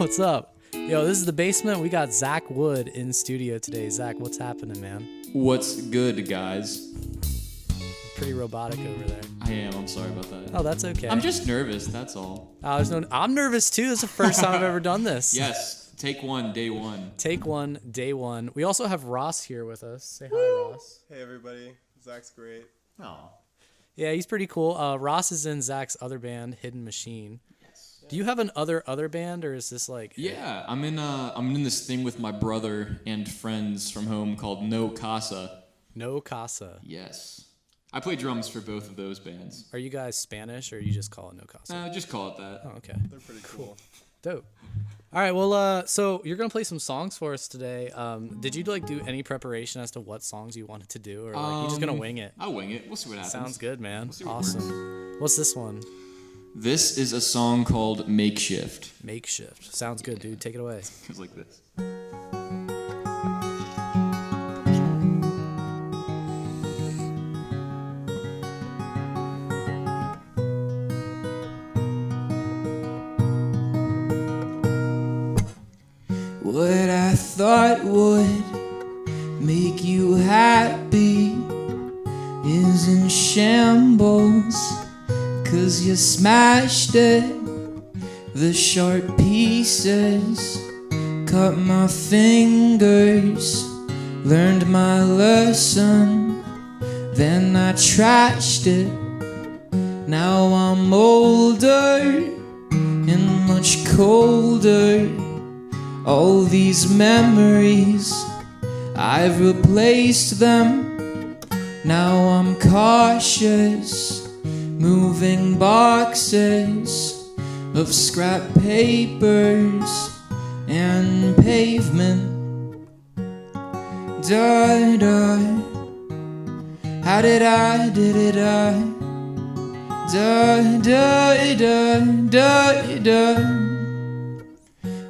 What's up? Yo, this is the basement. We got Zach Wood in studio today. Zach, what's happening, man? What's good, guys? Pretty robotic over there. I am. I'm sorry about that. Oh, that's okay. I'm just nervous. That's all. I'm nervous too. It's the first time I've ever done this. Yes. Take one, day one. Take one, day one. We also have Ross here with us. Say hi, Ross. Hey, everybody. Zach's great. Oh. Yeah, he's pretty cool. Ross is in Zach's other band, Hidden Machine. Yes. Do you have an other band, or is this like? Yeah, I'm in this thing with my brother and friends from home called No Casa. No Casa. Yes. I play drums for both of those bands. Are you guys Spanish, or you just call it No Casa? No, just call it that. Oh, okay. They're pretty cool. Dope. All right, well, so you're gonna play some songs for us today. Did you do any preparation as to what songs you wanted to do, or you just gonna wing it? I'll wing it. We'll see what happens. Sounds good, man. We'll see what Awesome. What's this one? This is a song called Makeshift. Makeshift. Sounds good, dude. Take it away. It goes like this. What I thought would make you happy is in shambles, 'cause you smashed it. The sharp pieces cut my fingers, learned my lesson, then I trashed it. Now I'm older and much colder. All these memories, I've replaced them. Now I'm cautious, moving boxes of scrap papers and pavement. Da da, how did I? Da da da da da.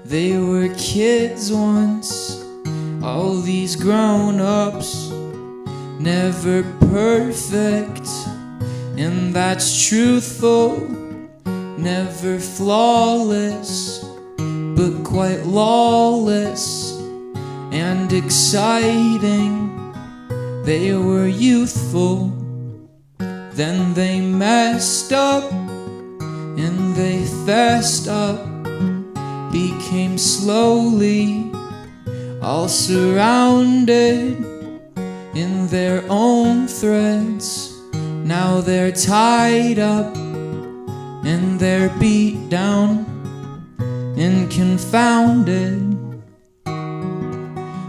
They were kids once, all these grown-ups, never perfect, and that's truthful. Never flawless, but quite lawless and exciting. They were youthful, then they messed up, and they fessed up. Became slowly all surrounded in their own threads. Now they're tied up and they're beat down and confounded.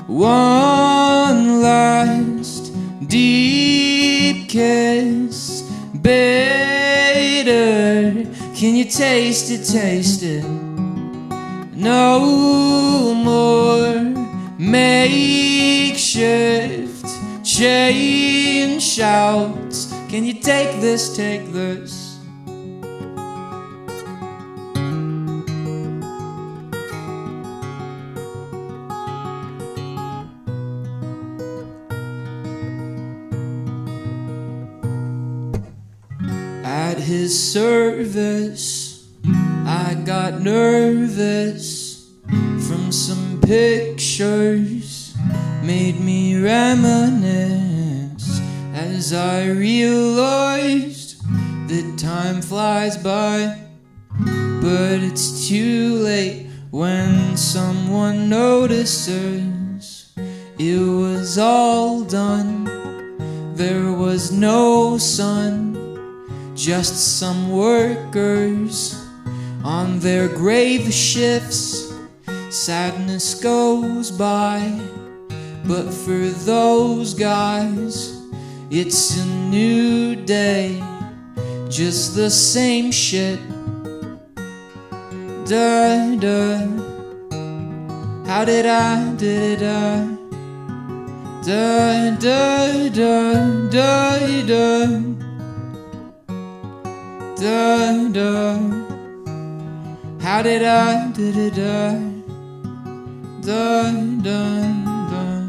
One last deep kiss, bitter. Can you taste it, taste it? No more makeshift chain shouts. Can you take this, take this? At his service, I got nervous from some pictures, made me reminisce as I realized that time flies by, but it's too late when someone notices. It was all done, there was no sun, just some workers on their grave shifts. Sadness goes by, but for those guys, it's a new day, just the same shit. Da da, how did I? Da da da da da da da. How did I? Dun, dun, dun.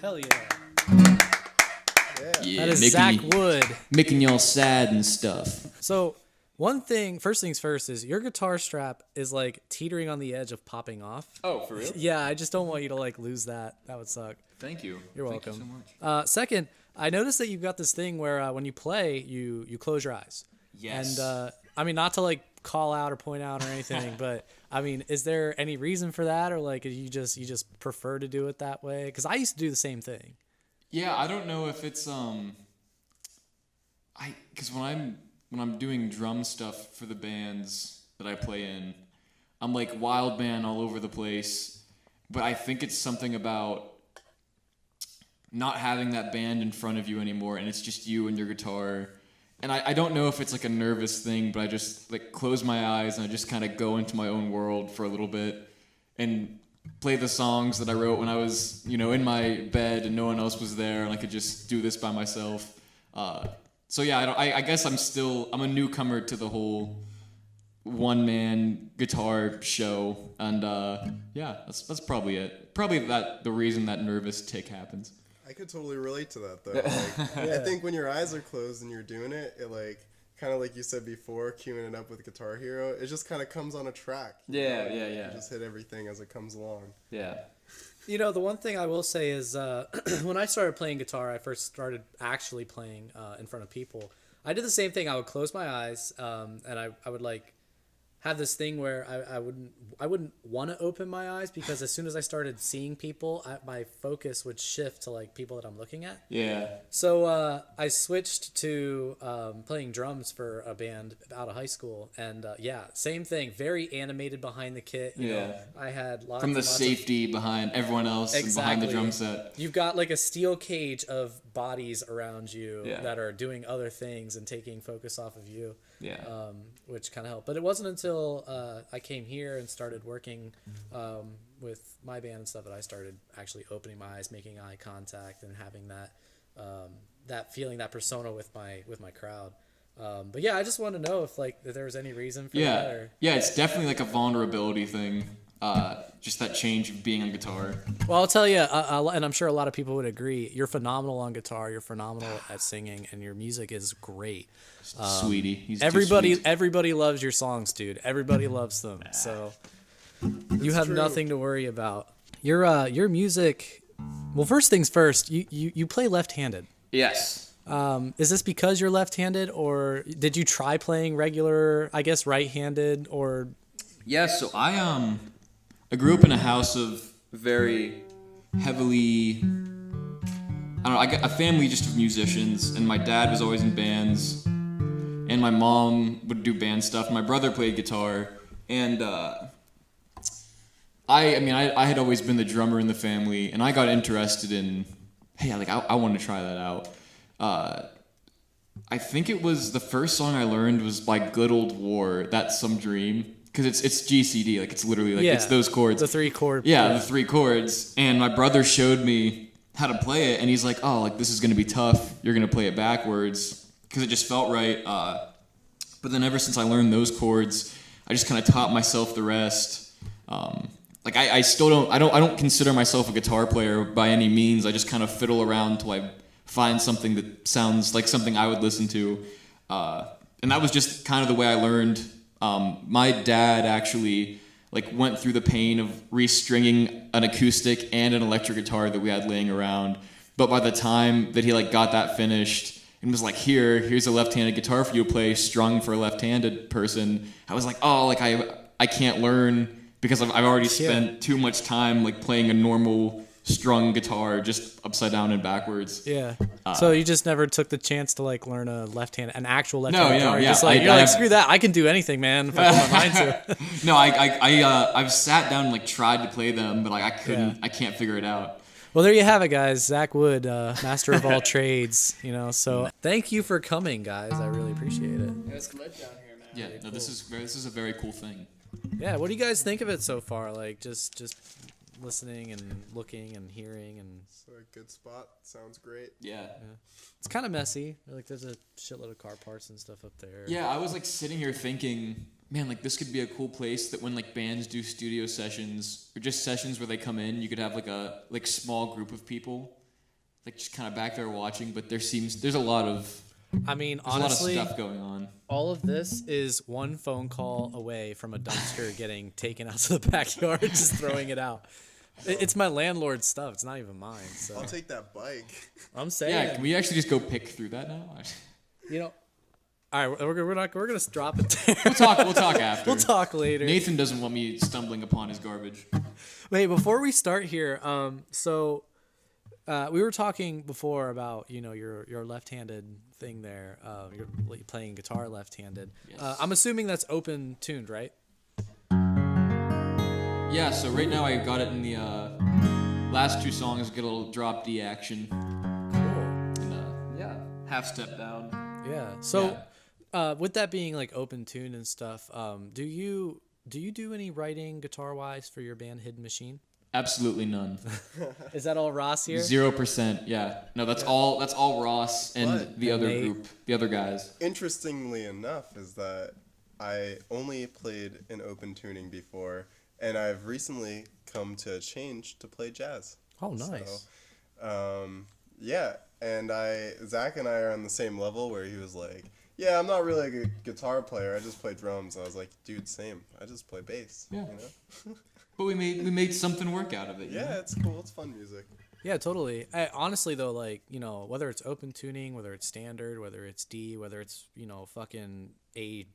Hell yeah. Yeah, That is Zach Wood. Making y'all sad and stuff. So First things first is your guitar strap is like teetering on the edge of popping off. Oh, for real? Yeah, I just don't want you to like lose that. That would suck. Thank you. You're Thank welcome. you so much. Second, I noticed that you've got this thing where when you play, you close your eyes. Yes. And I mean, not to like call out or point out or anything, but I mean, is there any reason for that, or like you just prefer to do it that way? Because I used to do the same thing. Yeah, I don't know if it's because when I'm doing drum stuff for the bands that I play in, I'm like wild man all over the place. But I think it's something about not having that band in front of you anymore, and it's just you and your guitar. And I don't know if it's like a nervous thing, but I just like close my eyes and I just kind of go into my own world for a little bit and play the songs that I wrote when I was, in my bed and no one else was there, and I could just do this by myself. So yeah, I guess I'm a newcomer to the whole one-man guitar show, and yeah, that's probably it. Probably the reason that nervous tick happens. I could totally relate to that though. Like, I think when your eyes are closed and you're doing it, it like kind of like you said before, queuing it up with Guitar Hero, it just kind of comes on a track. Yeah. You just hit everything as it comes along. Yeah. The one thing I will say is when I started playing guitar, I first started actually playing in front of people. I did the same thing. I would close my eyes and I would like have this thing where I wouldn't want to open my eyes, because as soon as I started seeing people, my focus would shift to like people that I'm looking at. Yeah. So I switched to playing drums for a band out of high school, and yeah, same thing. Very animated behind the kit. You know, I had lots from the lots safety behind everyone else and behind the drum set. You've got like a steel cage of bodies around you that are doing other things and taking focus off of you. Yeah. Which kind of helped. But it wasn't until I came here and started working with my band and stuff that I started actually opening my eyes, making eye contact, and having that feeling, that persona with my crowd. But yeah, I just wanted to know if there was any reason for that. Or... Yeah, it's definitely like a vulnerability thing. Just that change of being on guitar. Well, I'll tell you, and I'm sure a lot of people would agree, you're phenomenal on guitar, you're phenomenal at singing, and your music is great. Sweetie. He's everybody loves your songs, dude. Everybody loves them. So you have nothing to worry about. Your music, well, first things first, you play left-handed. Yes. Is this because you're left-handed, or did you try playing regular, I guess, right-handed, or... Yeah, so I grew up in a house of very heavily, I don't know, I got a family just of musicians, and my dad was always in bands, and my mom would do band stuff. My brother played guitar, and I had always been the drummer in the family, and I got interested in, hey, I want to try that out. I think it was the first song I learned was by Good Old War, That's Some Dream. Because it's GCD, like it's literally like it's those chords. The 3 chord. Yeah, the 3 chords. And my brother showed me how to play it, and he's like, "Oh, like this is gonna be tough. You're gonna play it backwards," because it just felt right. But then ever since I learned those chords, I just kind of taught myself the rest. I still don't consider myself a guitar player by any means. I just kind of fiddle around till I find something that sounds like something I would listen to, and that was just kind of the way I learned. My dad actually went through the pain of restringing an acoustic and an electric guitar that we had laying around. But by the time that he got that finished and was like, here's a left-handed guitar for you to play, strung for a left-handed person, I was like, oh, I can't learn because I've already spent too much time playing a normal strung guitar just upside down and backwards. Yeah. So you just never took the chance to learn an actual left-handed guitar. Yeah. Just screw that. I can do anything, man. If I put my mind to it. No, I've sat down and tried to play them, but I couldn't. Yeah. I can't figure it out. Well, there you have it, guys. Zach Wood, master of all trades. So thank you for coming, guys. I really appreciate it. It's lit down here, man. Yeah. Really no, cool. This is a very cool thing. Yeah. What do you guys think of it so far? Just listening and looking and hearing, and it's a good spot. Sounds great. Yeah. It's kind of messy. There's a shitload of car parts and stuff up there. Yeah, I was sitting here thinking, man, this could be a cool place that when bands do studio sessions or just sessions where they come in, you could have a small group of people just kind of back there watching. But there's a lot of I mean, There's honestly, a lot of stuff going on. all of this is one phone call away from a dumpster getting taken out to the backyard, just throwing it out. It's my landlord's stuff. It's not even mine. So I'll take that bike. I'm saying, Yeah, can we actually just go pick through that now? you know, all right, we're gonna drop it there. We'll talk after. We'll talk later. Nathan doesn't want me stumbling upon his garbage. Wait, before we start here, we were talking before about your left-handed thing there. You're playing guitar left-handed. Yes. I'm assuming that's open tuned, right? Yeah, so right now I got it in the last two songs, get a little drop D action. Cool. And half step down. Yeah. So, with that being like open tuned and stuff, do you do any writing guitar-wise for your band Hidden Machine? Absolutely none. Is that all Ross here? 0%. Yeah. No, that's all Ross and But the other Nate. group, the other guys. Interestingly enough, is that I only played in open tuning before, and I've recently come to a change to play jazz. Oh, nice. So, yeah, and Zach and I are on the same level where he was like, yeah, I'm not really a good guitar player. I just play drums. I was like, dude, same. I just play bass. Yeah. You know? But we made something work out of it. you Yeah, know? it's cool. It's fun music. Yeah, totally. Honestly, though, like, whether it's open tuning, whether it's standard, whether it's D, whether it's, fucking A,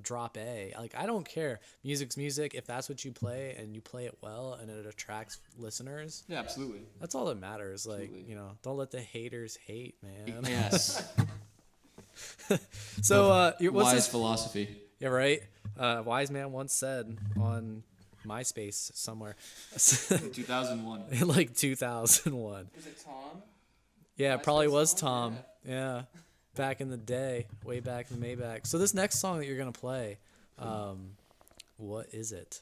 drop A, like, I don't care. Music's music. If that's what you play and you play it well and it attracts listeners, Yeah, absolutely. that's all that matters. Like, Absolutely. Don't let the haters hate, man. Yes. So, what's Wise this? philosophy. Yeah, right. Wise man once said on MySpace somewhere, 2001. in like 2001. Was it Tom? Yeah, it probably MySpace was song? Tom. Yeah, back in the day, way back in the Maybach. So this next song that you're gonna play, what is it?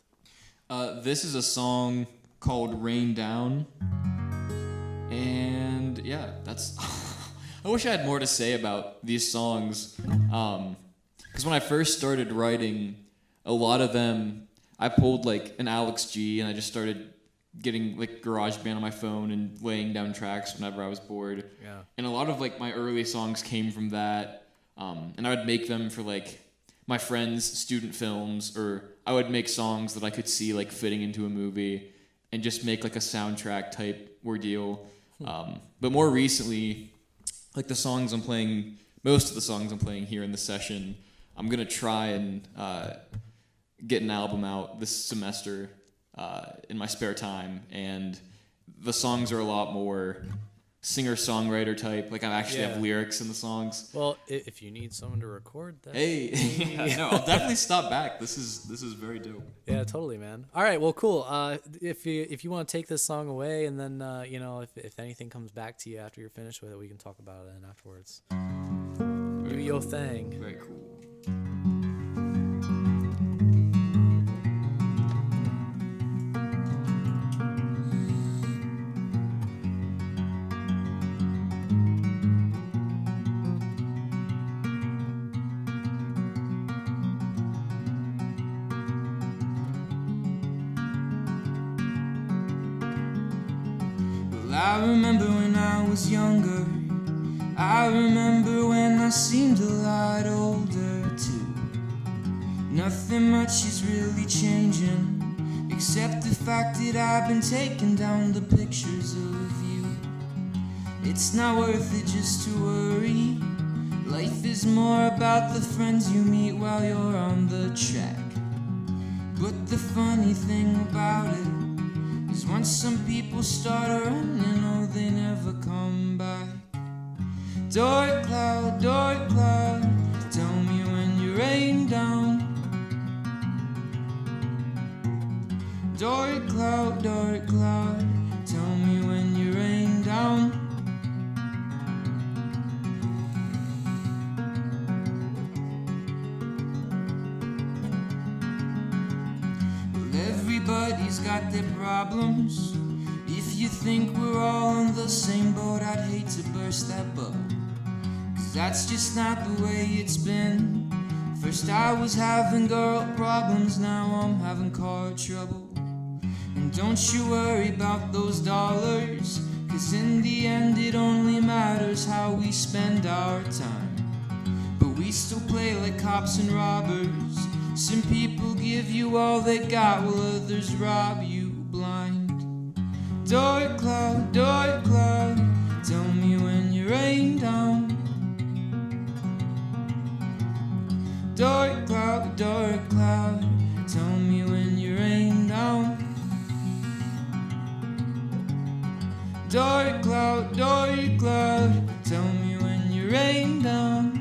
This is a song called Rain Down. And yeah, that's... I wish I had more to say about these songs. Because when I first started writing, a lot of them, I pulled like an Alex G and I just started getting like GarageBand on my phone and laying down tracks whenever I was bored. Yeah. And a lot of like my early songs came from that. And I would make them for like my friends' student films, or I would make songs that I could see like fitting into a movie and just make like a soundtrack type ordeal. But more recently, like most of the songs I'm playing here in the session, I'm gonna try and get an album out this semester in my spare time, and the songs are a lot more singer-songwriter type. Like I actually have lyrics in the songs. Well, if you need someone to record that. Hey, yeah, no, I'll definitely stop back. This is very dope. Yeah, totally, man. All right, well, cool. If you want to take this song away, and then if anything comes back to you after you're finished with it, we can talk about it afterwards. Do your thing. Very cool. I remember when I was younger. I remember when I seemed a lot older too. Nothing much is really changing, except the fact that I've been taking down the pictures of you. It's not worth it just to worry. Life is more about the friends you meet while you're on the track. But the funny thing about it is once some people start running, oh, they never come back. Dark cloud, tell me when you rain down. Dark cloud, tell me when you rain down. Well, everybody's got their problems. If you think we're all in the same boat, I'd hate to burst that bubble, 'cause that's just not the way it's been. First I was having girl problems, now I'm having car trouble. And don't you worry about those dollars, 'cause in the end it only matters how we spend our time. We still play like cops and robbers. Some people give you all they got while others rob you blind. Dark cloud, tell me when you rain down. Dark cloud, tell me when you rain down. Dark cloud, tell me when you rain down.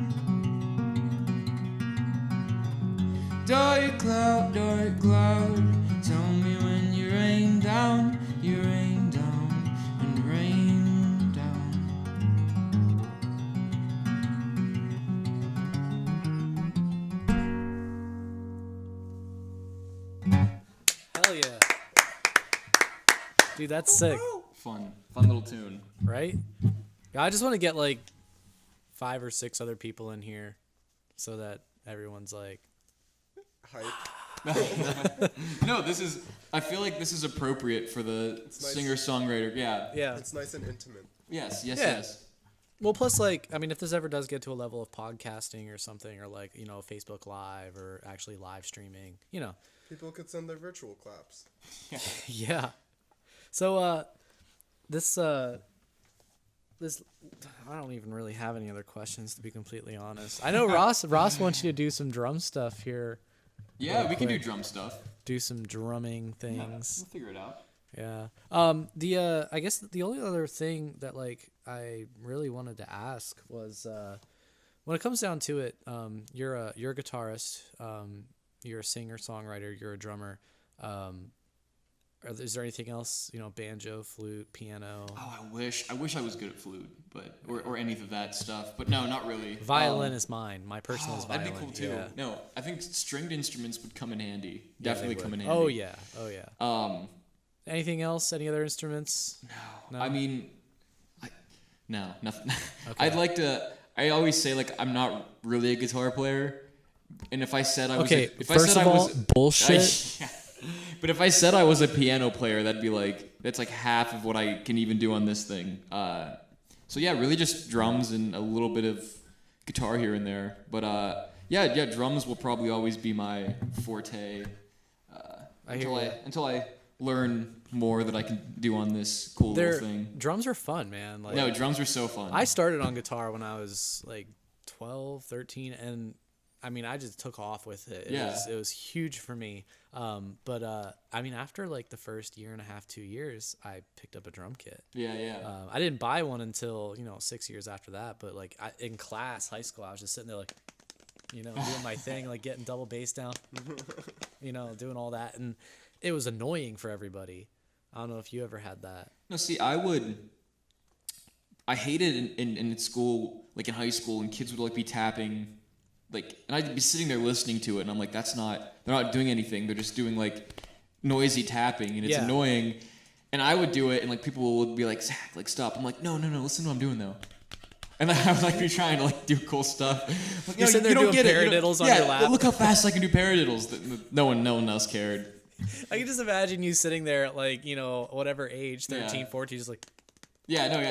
Dark cloud, tell me when you rain down, and rain down. Hell yeah. Dude, that's sick, Fun little tune. right? I just want to get like 5 or 6 other people in here so that everyone's like, Hype. No, I feel like this is appropriate for the nice. singer-songwriter. Yeah. yeah. It's nice and intimate. Yes. Yeah. Well, plus, like, I mean, if this ever does get to a level of podcasting or something, or like, you know, Facebook Live or actually live streaming, you know. People could send their virtual claps. Yeah. So, this, I don't even really have any other questions, to be completely honest. I know Ross wants you to do some drum stuff here. Yeah, Real we can do quick. drum stuff. Do some drumming We'll things. figure it out. Yeah. I guess the only other thing that like I really wanted to ask was when it comes down to it, you're a guitarist, you're a singer songwriter, you're a drummer. Is there anything else? You know, banjo, flute, piano, Oh, I wish I was good at flute, but or any of that stuff. But no, not really. violin is mine. My personal is violin. That'd be cool too. Yeah. No, I think stringed instruments would come in handy. Yeah, Definitely they come in would. handy. Oh yeah. Anything else? Any other instruments? No. I mean, no, nothing. Okay. I'd like to. I always say like I'm not really a guitar player, and if I said I was, Okay. if First I said of I all, was, bullshit. yeah. But if I said I was a piano player, that'd be like that's like half of what I can even do on this thing. So yeah, really just drums and a little bit of guitar here and there. But yeah, drums will probably always be my forte until I learn more that I can do on this cool little thing. Drums are fun, man. Like, No, drums are so fun. I started on guitar when I was like 12, 13, and I mean, I just took off with it. It was huge for me. But I mean, after like the first year and a half, 2 years, I picked up a drum kit. Yeah. I didn't buy one until, 6 years after that. But like in class, high school, I was just sitting there like, doing my thing, like getting double bass down, doing all that. And it was annoying for everybody. I don't know if you ever had that. No, see, I hated in school, like in high school, and kids would like be tapping, like, and I'd be sitting there listening to it, and I'm like, they're not doing anything. They're just doing like noisy tapping, and it's annoying. And I would do it, and like people would be like, Zach, like stop. I'm like, no, listen to what I'm doing though. And I would like be trying to like do cool stuff. Like, You're sitting there doing paradiddles on your lap. Look how fast I can do paradiddles. No one else cared. I can just imagine you sitting there at like, whatever age, 13, Yeah. 14, just like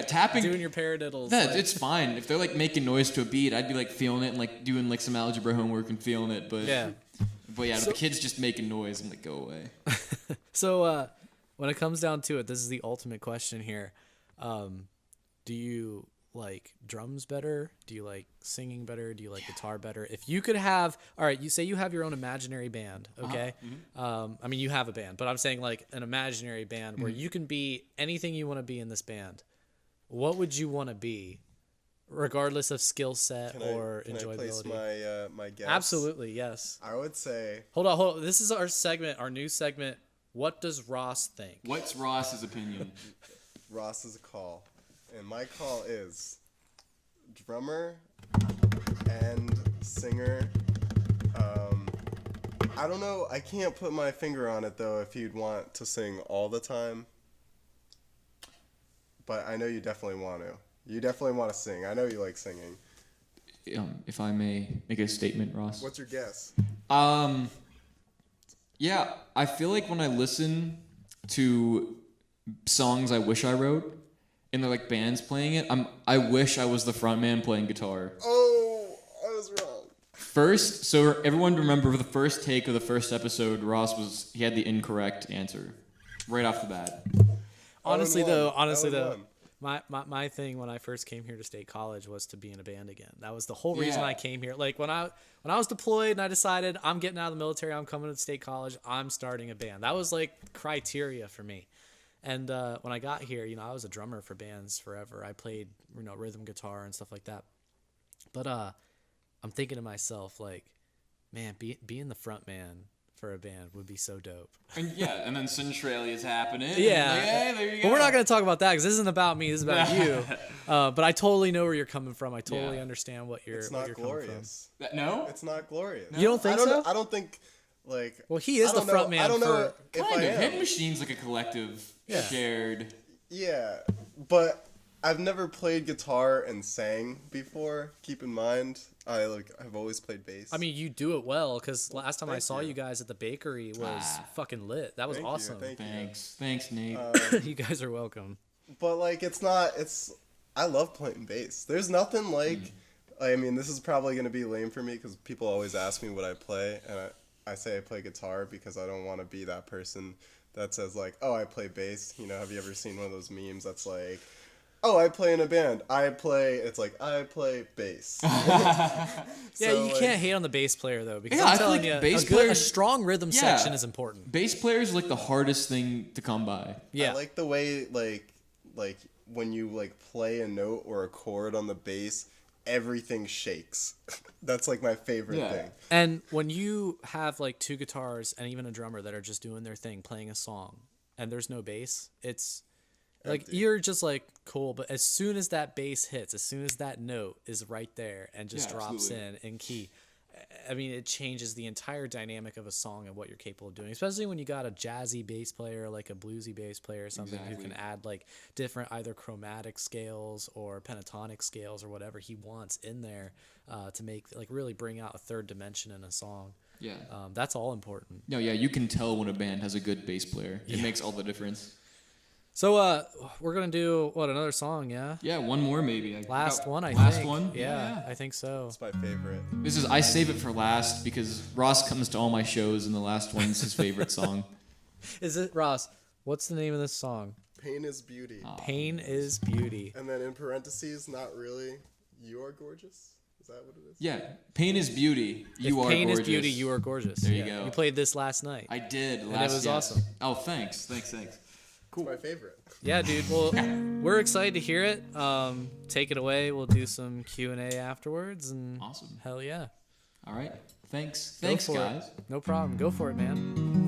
Tapping. doing your paradiddles. Yeah, like- it's fine. If they're like making noise to a beat, I'd be like feeling it and like doing like some algebra homework and feeling it. But Yeah. The kids just making noise. I'm like, go away. So when it comes down to it, this is the ultimate question here. Do you like drums better? Do you like singing better? Do you like guitar better? If you could have, all right, you say you have your own imaginary band, okay? I mean, you have a band, but I'm saying like an imaginary band where you can be anything you want to be in this band. What would you want to be, regardless of skill set or Can enjoyability? I place my guess? Absolutely, yes. I would say Hold on. This is our segment, our new segment. What does Ross think? What's Ross's opinion? Ross's call, and my call is drummer and singer. I don't know. I can't put my finger on it though. If you'd want to sing all the time, but I know you definitely want to. You definitely want to sing. I know you like singing. If I may make a statement, Ross. What's your guess? Yeah, I feel like when I listen to songs I wish I wrote, and they're like bands playing it, I wish I was the front man playing guitar. Oh, I was wrong. First, so everyone remember the first take of the first episode, he had the incorrect answer right off the bat. Honestly though, L1. my thing when I first came here to State College was to be in a band again. That was the whole reason I came here. Like when I was deployed and I decided I'm getting out of the military, I'm coming to State College, I'm starting a band. That was like criteria for me. And when I got here, I was a drummer for bands forever. I played, rhythm guitar and stuff like that. But I'm thinking to myself, like, man, being the front man for a band would be so dope. And then Centralia is happening. Yeah. Like, hey, there you go. But we're not going to talk about that because this isn't about me. This is about you. But I totally know where you're coming from. I totally understand what you're. It's not what you're glorious. No? It's not glorious. You don't think so? I don't think, like... Well, he is the front man. I don't know if Kind I of. am. Hidden Machine's like a collective, shared... Yeah, but I've never played guitar and sang before. Keep in mind, I've always played bass. I mean, you do it well because last time I Thank saw you. you guys at the bakery was fucking lit. That was Thank you, awesome. thank you. Thanks, Nate. You guys are welcome. But like, I love playing bass. There's nothing like, I mean, this is probably gonna be lame for me because people always ask me what I play, and I say I play guitar because I don't want to be that person that says like, oh, I play bass. Have you ever seen one of those memes that's like, oh, I play in a band. It's like, I play bass. Yeah, you can't hate on the bass player though, because Yeah, I'm I feel telling like you, bass a players- strong rhythm section is important. Bass players are like the hardest thing to come by. Yeah, I like the way like when you like play a note or a chord on the bass, everything shakes. That's like my favorite thing. and when you have like two guitars and even a drummer that are just doing their thing, playing a song, and there's no bass, it's like Empty. you're just like cool. But as soon as that bass hits, as soon as that note is right there and just drops in key, I mean, it changes the entire dynamic of a song and what you're capable of doing, especially when you got a jazzy bass player, like a bluesy bass player or something who can add like different either chromatic scales or pentatonic scales or whatever he wants in there to make like really bring out a third dimension in a song. Yeah. That's all important. No, yeah, you can tell when a band has a good bass player. It makes all the difference. So we're gonna do another song, yeah? Yeah, one more maybe. Last one, I think. Last one? Yeah, I think so. It's my favorite. I save it for last because Ross comes to all my shows and the last one's his favorite song. Is it Ross? What's the name of this song? Pain is beauty. Pain is Beauty. And then in parentheses, not really. You are gorgeous. Is that what it is? Yeah, Pain is Beauty. You are Pain gorgeous. is Beauty, you are gorgeous. There you go. You played this last night. I did. it was awesome. Oh, thanks. Cool. It's my favorite. Yeah, dude. Well, we're excited to hear it. Take it away. We'll do some Q&A afterwards. And Awesome. hell yeah. All right. Thanks. Go Thanks, for it. guys. No problem. Go for it, man.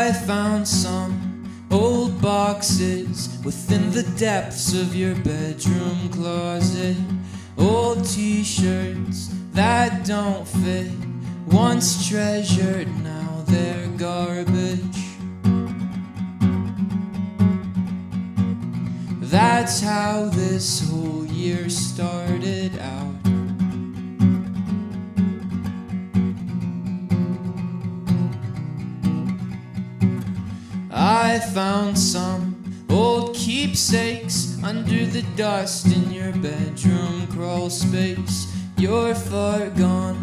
I found some old boxes within the depths of your bedroom closet, old t-shirts that don't fit, once treasured, now they're garbage. That's how this whole year started out. I found some old keepsakes under the dust in your bedroom crawl space. You're far gone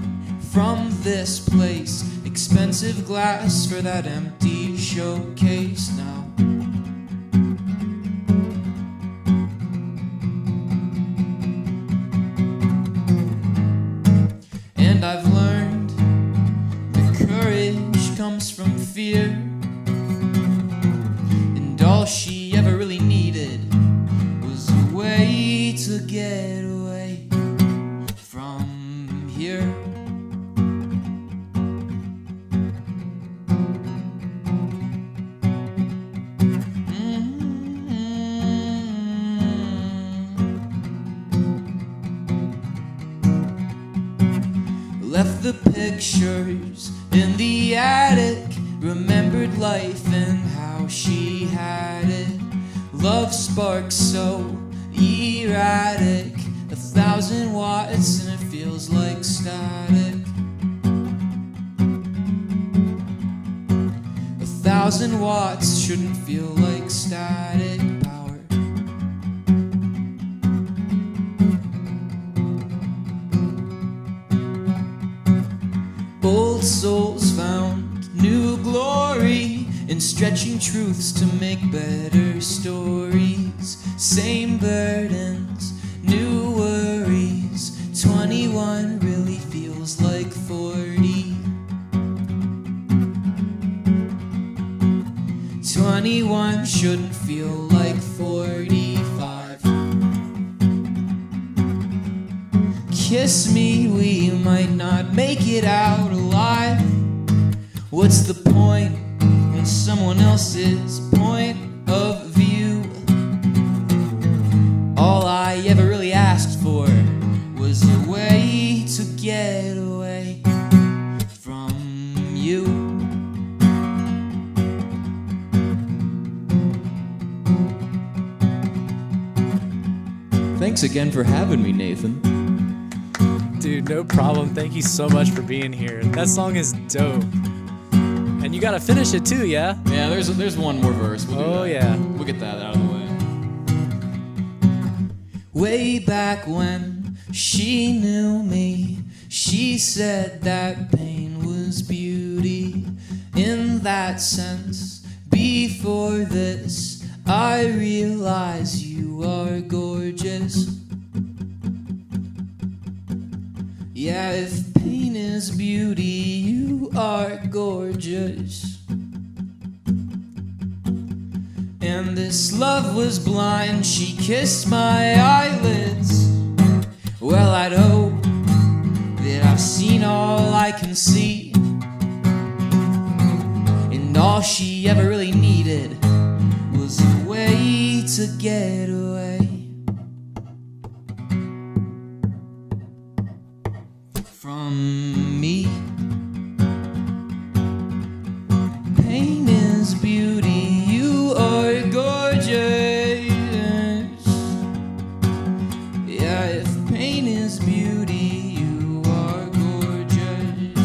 from this place, expensive glass for that empty showcase now. And I've learned that courage comes from fear, and all she ever really needed was a way to get away from here. Left the pictures in the attic, remembered life and how she had it. Love sparks so erratic, 1,000 watts and it feels like static. 1,000 watts shouldn't feel like static power. Old souls found new glory in stretching truths to make better stories. Same burdens, new worries. 21 really feels like 40. 21 shouldn't feel like 45. Kiss me, we might not make it out alive. What's the point in someone else's point of view? All I ever really asked for was a way to get away from you. Thanks again for having me, Nathan. Dude, no problem. Thank you so much for being here. That song is dope. And you gotta finish it too, yeah? Yeah, there's one more verse. We'll do Oh, that. yeah. We'll get that out of the way. Way back when she knew me, she said that pain was beauty. In that sense, before this, I realize you are gorgeous. Yeah, if pain is beauty, you are gorgeous. And this love was blind, she kissed my eyelids. Well, I'd hope that I've seen all I can see, and all she ever really needed was a way to get away from me. Pain is beauty, you are gorgeous. Yeah, if pain is beauty, you are gorgeous.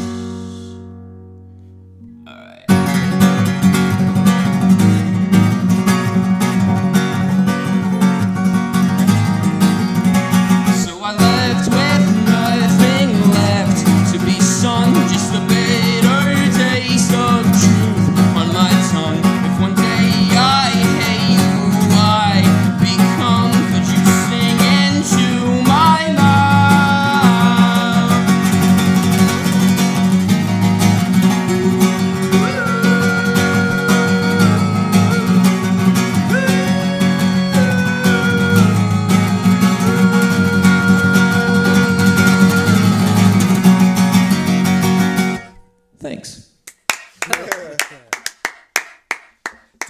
Alright.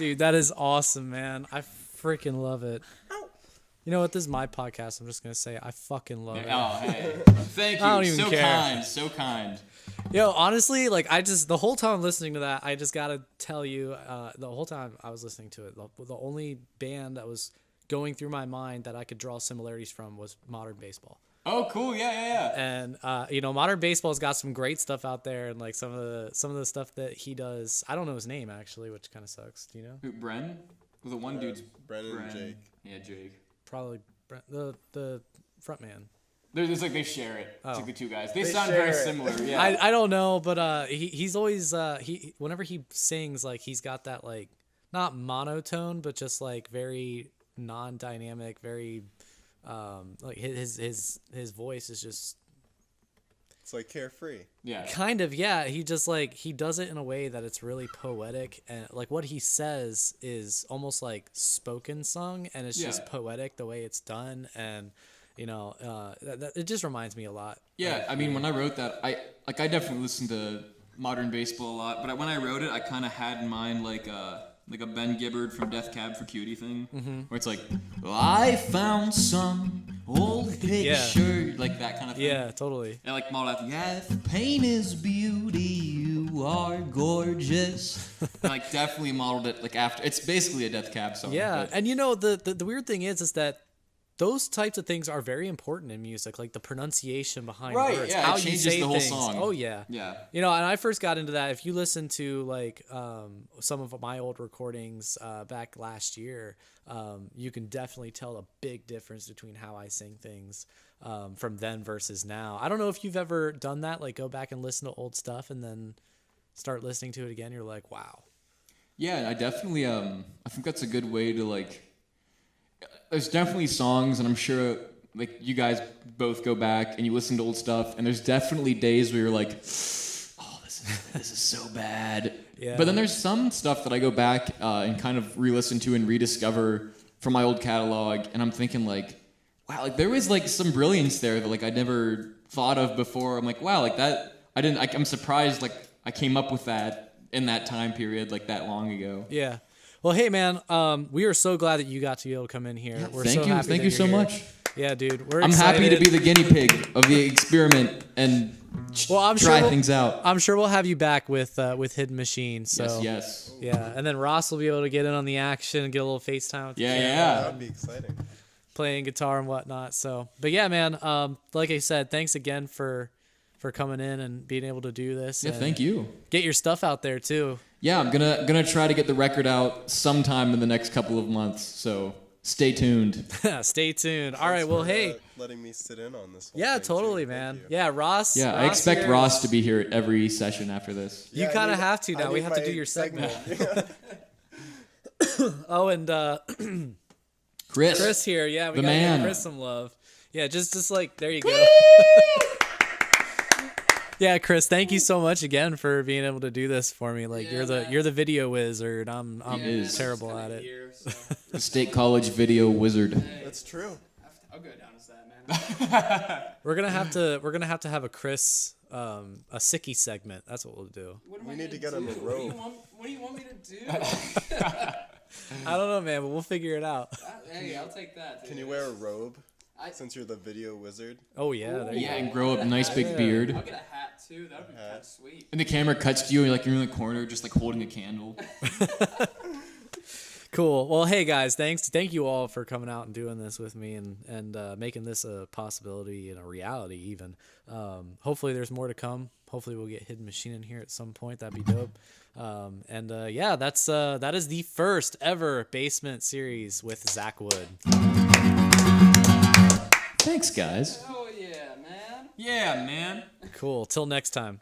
Dude, that is awesome, man. I freaking love it. You know what? This is my podcast. I'm just gonna say I fucking love it. Oh, hey. Thank you. I don't even so care. kind. So kind. Yo, honestly, like the whole time I'm listening to that, I just gotta tell you, the whole time I was listening to it, the only band that was going through my mind that I could draw similarities from was Modern Baseball. Oh, cool. Yeah. And Modern Baseball's got some great stuff out there, and like some of the stuff that he does. I don't know his name actually, which kind of sucks. Do you know? Who, Bren? Well, the one dude's Brennan and Jake. Yeah, Jake. Probably the front man. There's like they share it. It's like the two guys. They sound share very it. similar. Yeah. I don't know, but he's always whenever he sings, like he's got that like not monotone, but just like very non-dynamic, very like his voice is just It's like carefree. Yeah. kind of, yeah. He just like he does it in a way that it's really poetic, and like what he says is almost like spoken sung, and it's just Yeah. poetic the way it's done, and it just reminds me a lot. Yeah, I mean, when I wrote that, I definitely listened to Modern Baseball a lot, but when I wrote it, I kind of had in mind like a Ben Gibbard from Death Cab for Cutie thing, where it's like, I found some old picture, like that kind of thing. Yeah, totally. And like modeled after, yeah, If pain is beauty, you are gorgeous. and, like definitely modeled it like after. It's basically a Death Cab song. Yeah, but- and the weird thing is that those types of things are very important in music, like the pronunciation behind Right, words, yeah, it how you changes say the whole things. song. Oh yeah. Yeah. And I first got into that. If you listen to like some of my old recordings back last year, you can definitely tell a big difference between how I sing things from then versus now. I don't know if you've ever done that, like go back and listen to old stuff and then start listening to it again. You're like, wow. Yeah, I definitely I think that's a good way to like. There's definitely songs, and I'm sure like you guys both go back and you listen to old stuff, and there's definitely days where you're like, oh, this is so bad. Yeah. But then there's some stuff that I go back and kind of re-listen to and rediscover from my old catalog, and I'm thinking like, wow, like there was like some brilliance there that like I never thought of before. I'm like, wow, like that I'm surprised like I came up with that in that time period like that long ago. Yeah. Well, hey, man, we are so glad that you got to be able to come in here. We're Thank so you. happy Thank that you you're so here. much. Yeah, dude. We're I'm excited. happy to be the guinea pig of the experiment and I'm try sure things out. I'm sure we'll have you back with Hidden Machine. So Yes. yeah, and then Ross will be able to get in on the action and get a little FaceTime with the camera, Yeah. That'd be exciting. playing guitar and whatnot. So, but yeah, man. Like I said, thanks again for coming in and being able to do this. Yeah, and thank you. Get your stuff out there too. Yeah, I'm gonna try to get the record out sometime in the next couple of months. So stay tuned. Stay tuned. All right. Well, For, hey. letting me sit in on this. Whole Yeah, thing, totally, too. Thank man. you. Yeah, Ross. Yeah, I expect here- Ross to be here at every session after this. You Yeah, I kind of need- have to I now. We need have to my do your segment. segment. Oh, and Chris here. Yeah, we The gotta man. give Chris some love. Yeah, just like there you go. Yeah, Chris, thank you so much again for being able to do this for me. Like you're the video wizard. I'm is. terrible at it. Here, so The State College Video Wizard. That's true. I'll go down as that, man. We're gonna have to have a Chris a sicky segment. That's what we'll do. What am We I need to gonna get him a do? robe. What do you want me to do? I don't know, man, but we'll figure it out. Hey, I'll take that. Dude. Can you wear a robe? I- Since you're the video wizard. Oh yeah, there you Yeah, go. and grow up a nice big beard. I'll get a hat too. That would be kind of sweet. And the camera cuts to you, and you're in the corner, just like holding a candle. Cool. Well, hey guys, thank you all for coming out and doing this with me and making this a possibility and a reality even. Hopefully there's more to come. Hopefully we'll get Hidden Machine in here at some point. That'd be dope. Yeah, that is the first ever Basement series with Zach Wood. Thanks, guys. Oh yeah, man. Yeah, man. Cool. Till next time.